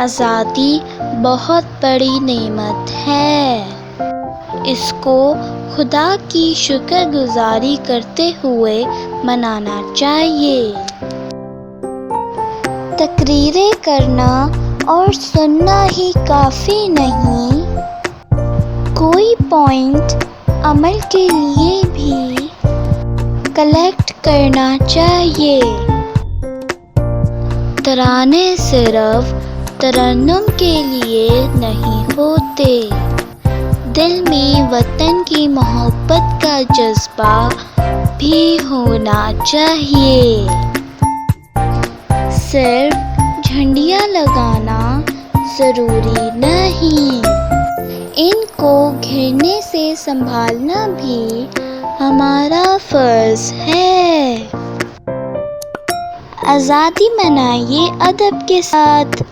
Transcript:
آزادی بہت بڑی نعمت ہے، اس کو خدا کی شکر گزاری کرتے ہوئے منانا چاہیے۔ تقریریں کرنا اور سننا ہی کافی نہیں، کوئی پوائنٹ عمل کے لیے بھی کلیکٹ کرنا چاہیے۔ ترانے صرف ترنم کے لیے نہیں ہوتے، دل میں وطن کی محبت کا جذبہ بھی ہونا چاہیے۔ صرف جھنڈیاں لگانا ضروری نہیں، ان کو گھرنے سے سنبھالنا بھی ہمارا فرض ہے۔ آزادی منائیے ادب کے ساتھ۔